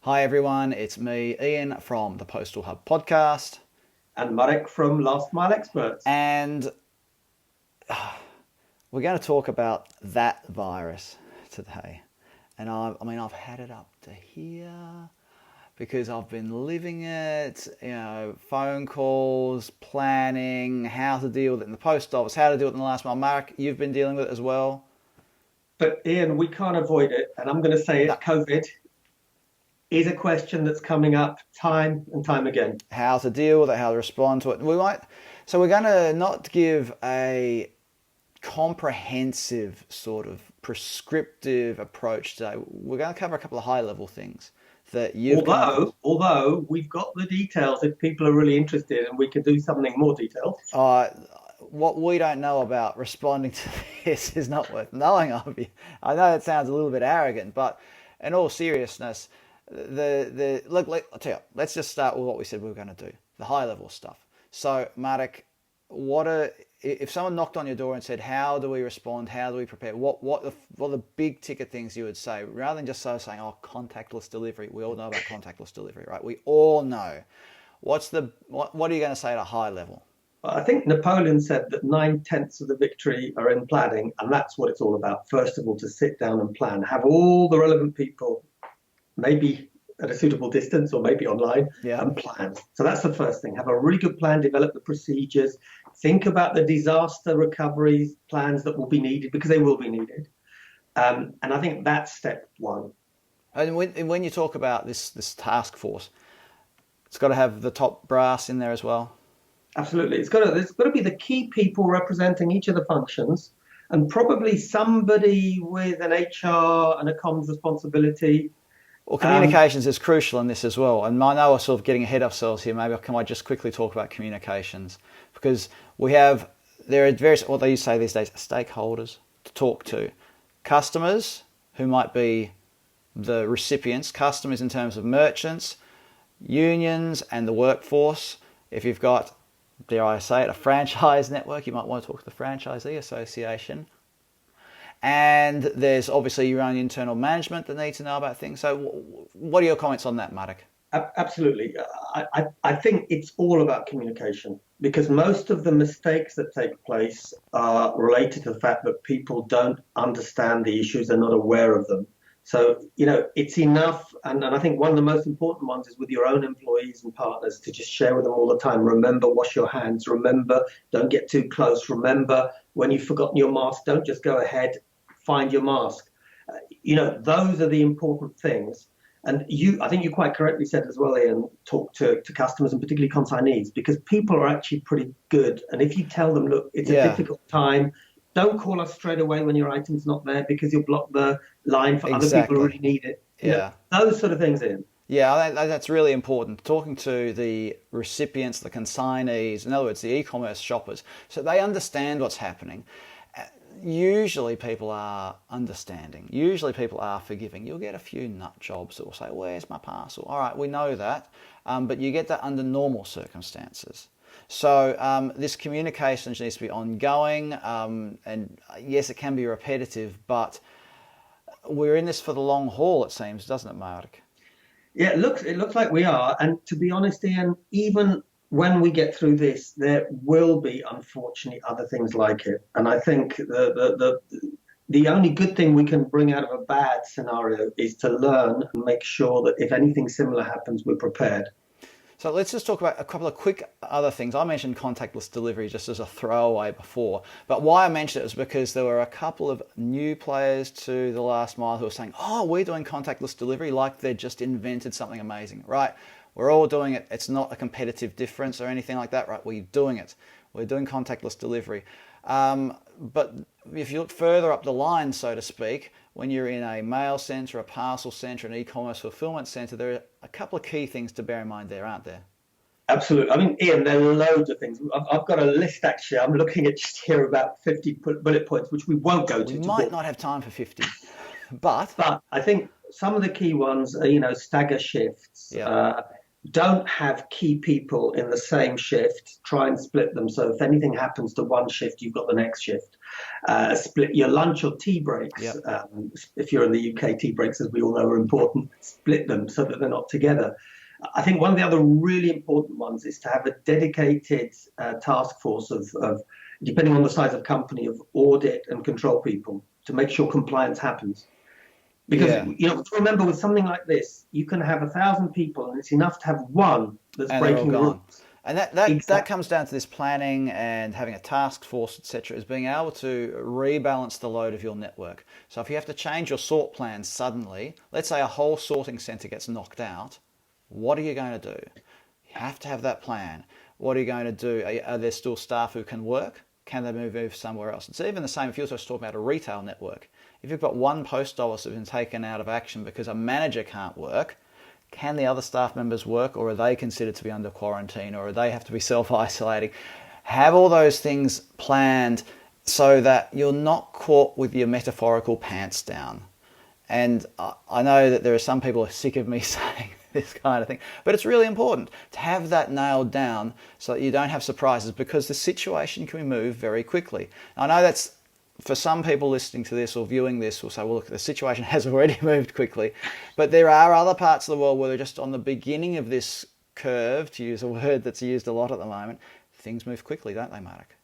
Hi everyone, it's me, Ian from the Postal Hub podcast, And Marek from Last Mile Experts. and we're going to talk about that virus today. And I've had it up to here because I've been living it, phone calls, planning, how to deal with it in the post office, how to deal with it in the last mile. Mark, you've been dealing with it as well. But Ian, we can't avoid it. And I'm going to say No, it COVID is a question that's coming up time and time again. how to deal with it, how to respond to it. So we're going to not give a comprehensive sort of prescriptive approach today. We're going to cover a couple of high level things that you've come across. Although we've got the details if people are really interested and we can do something more detailed. What we don't know about responding to this is not worth knowing of you. I know that sounds a little bit arrogant, but in all seriousness, I'll tell you, let's just start with what we said we were going to do, the high level stuff. So, Marek, if someone knocked on your door and said, "How do we respond? How do we prepare?" What are the big ticket things you would say, rather than just saying, "Oh, contactless delivery." We all know about contactless delivery, right? We all know. What are you going to say at a high level? I think Napoleon said that 9/10 of the victory are in planning, and that's what it's all about. First of all, to sit down and plan, have all the relevant people, maybe at a suitable distance or maybe online, Yeah, and plan. So that's the first thing. Have a really good plan, develop the procedures, think about the disaster recovery plans that will be needed because they will be needed. And I think that's step one. and when you talk about this task force, it's got to have the top brass in there as well. Absolutely. There's got to be the key people representing each of the functions and probably somebody with an HR and a comms responsibility. Well, Um, communications is crucial in this as well. And I know we're sort of getting ahead of ourselves here. Maybe can I just quickly talk about communications? Because there are various, what they say these days, stakeholders to talk to. Customers, who might be the recipients, customers in terms of merchants, unions, and the workforce. If you've got, dare I say it, a franchise network, you might want to talk to the franchisee association. And there's obviously your own internal management that need to know about things. So, what are your comments on that, Marek? Absolutely. I think it's all about communication because most of the mistakes that take place are related to the fact that people don't understand the issues, they're not aware of them. So, it's enough. And I think one of the most important ones is with your own employees and partners to just share with them all the time. Remember, wash your hands. Remember, don't get too close. Remember, when you've forgotten your mask, don't just go ahead, find your mask. Those are the important things. And I think you quite correctly said as well, Ian, talk to customers and particularly consignees because people are actually pretty good. And if you tell them, look, it's a Yeah, difficult time, don't call us straight away when your item's not there because you'll block the line for other people who exactly. really need it. Yeah. Those sort of things, Ian. Yeah, that's really important. Talking to the recipients, the consignees, in other words, the e-commerce shoppers, so they understand what's happening. Usually people are understanding. Usually people are forgiving. You'll get a few nut jobs that will say, "Where's my parcel?" All right, we know that, but you get that under normal circumstances. So this communication needs to be ongoing, and yes, it can be repetitive, but we're in this for the long haul. It seems, doesn't it, Mark? Yeah, it looks like we are. And to be honest, Ian, even when we get through this, there will be unfortunately other things like it. And I think the only good thing we can bring out of a bad scenario is to learn and make sure that if anything similar happens, we're prepared. So let's just talk about a couple of quick other things. I mentioned contactless delivery just as a throwaway before, but why I mentioned it was because there were a couple of new players to the last mile who were saying, "Oh, we're doing contactless delivery," like they'd just invented something amazing, right? We're all doing it. It's not a competitive difference or anything like that, right? We're doing it. We're doing contactless delivery. But if you look further up the line, so to speak, when you're in a mail centre, a parcel centre, an e-commerce fulfillment centre, there are a couple of key things to bear in mind there, aren't there? Absolutely. I mean, Ian, there are loads of things. I've got a list actually. I'm looking at just here about 50 bullet points, which we won't go We to might bore. not have time for 50, but But I think some of the key ones are, stagger shifts, yeah, don't have key people in the same shift. Try and split them. So if anything happens to one shift, you've got the next shift. Split your lunch or tea breaks. Yep. If you're in the UK, tea breaks, as we all know, are important. Split them so that they're not together. I think one of the other really important ones is to have a dedicated task force of, depending on the size of company, of audit and control people to make sure compliance happens. Because Yeah. remember, with something like this, you can have 1,000 people, and it's enough to have one that's And they're all breaking the gone. rules. And that Exactly. comes down to this planning and having a task force, etc., is being able to rebalance the load of your network. So if you have to change your sort plans suddenly, let's say a whole sorting center gets knocked out, what are you going to do? You have to have that plan. What are you going to do? Are there still staff who can work? Can they move somewhere else? It's even the same if you're just talking about a retail network. If you've got one post office that's been taken out of action because a manager can't work, can the other staff members work, or are they considered to be under quarantine, or do they have to be self-isolating? Have all those things planned so that you're not caught with your metaphorical pants down. And I know that there are some people who are sick of me saying this kind of thing, but it's really important to have that nailed down so that you don't have surprises, because the situation can move very quickly. I know that's, for some people listening to this or viewing this, will say, well, look, the situation has already moved quickly. But there are other parts of the world where they're just on the beginning of this curve, to use a word that's used a lot at the moment. Things move quickly, don't they, Mark?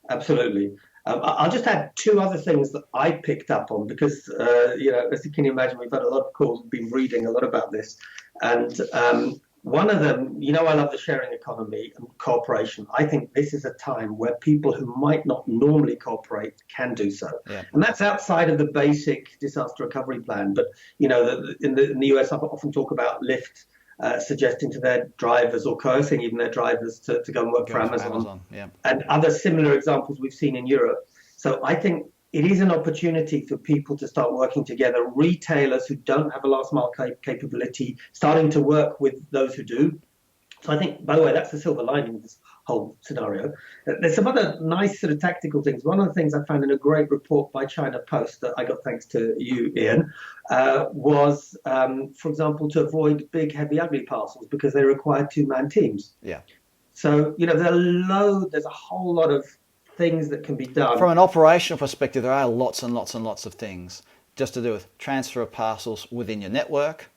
Absolutely. I'll just add two other things that I picked up on because, as you can imagine, we've had a lot of calls, we've been reading a lot about this. And one of them, I love the sharing economy and cooperation. I think this is a time where people who might not normally cooperate can do so. Yeah. And that's outside of the basic disaster recovery plan. But, in the US, I often talk about Lyft suggesting to their drivers or coercing even their drivers to go and work for Amazon. Yeah. And other similar examples we've seen in Europe. So I think it is an opportunity for people to start working together, retailers who don't have a last mile capability, starting to work with those who do. So I think, by the way, that's the silver lining of this whole scenario. There's some other nice sort of tactical things. One of the things I found in a great report by China Post that I got thanks to you, Ian, was, for example, to avoid big, heavy, ugly parcels because they require two-man teams. Yeah. So, there's a whole lot of things that can be done. From an operational perspective, there are lots and lots and lots of things just to do with transfer of parcels within your network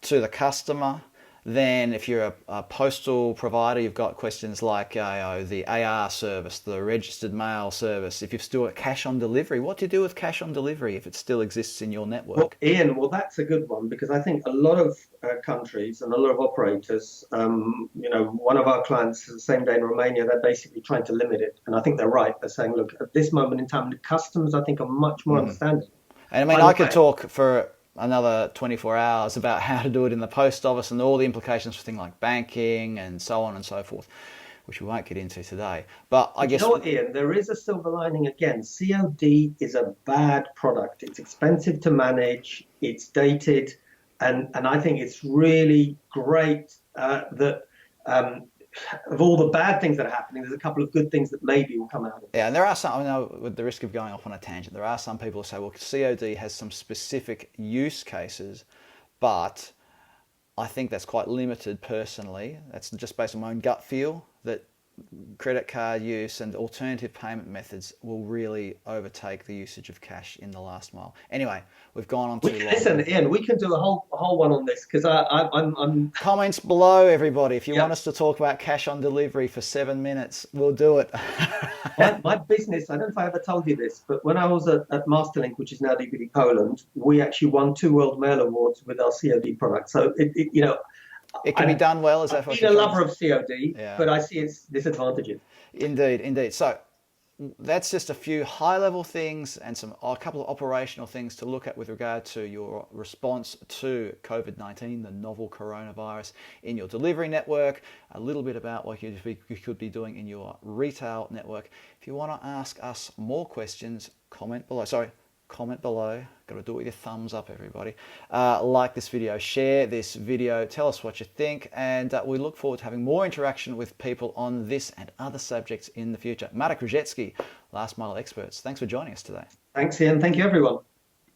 to the customer. Then if you're a postal provider, you've got questions like the AR service, the registered mail service. If you've still got cash on delivery, what do you do with cash on delivery if it still exists in your network? Well, Ian, that's a good one because I think a lot of countries and a lot of operators, one of our clients, the same day in Romania, they're basically trying to limit it. And I think they're right. They're saying, look, at this moment in time, the customers, I think, are much more understanding. And I could talk for another 24 hours about how to do it in the post office and all the implications for things like banking and so on and so forth, which we won't get into today. But I guess... You know what, Ian? There is a silver lining again. COD is a bad product. It's expensive to manage. It's dated. And I think it's really great that of all the bad things that are happening, there's a couple of good things that maybe will come out of it. Yeah, and there are some, I know, with the risk of going off on a tangent, there are some people who say, well, COD has some specific use cases, but I think that's quite limited personally. That's just based on my own gut feel, that credit card use and alternative payment methods will really overtake the usage of cash in the last mile. Anyway, we've gone on too long. Listen, Ian, we can do a whole one on this because I'm Comments below, everybody. If you want us to talk about cash on delivery for 7 minutes, we'll do it. my business, I don't know if I ever told you this, but when I was at Masterlink, which is now DPD Poland, we actually won 2 World Mail Awards with our COD product. So it can be done well. Is that what you're a lover of COD, yeah. But I see its disadvantages. Indeed. So that's just a few high-level things and a couple of operational things to look at with regard to your response to COVID-19, the novel coronavirus, in your delivery network, a little bit about what you could be doing in your retail network. If you want to ask us more questions, comment below. Got to do it with your thumbs up, everybody. Like this video, share this video, tell us what you think, and we look forward to having more interaction with people on this and other subjects in the future. Marek Ruzetsky, Last Mile Experts. Thanks for joining us today. Thanks, Ian. Thank you, everyone.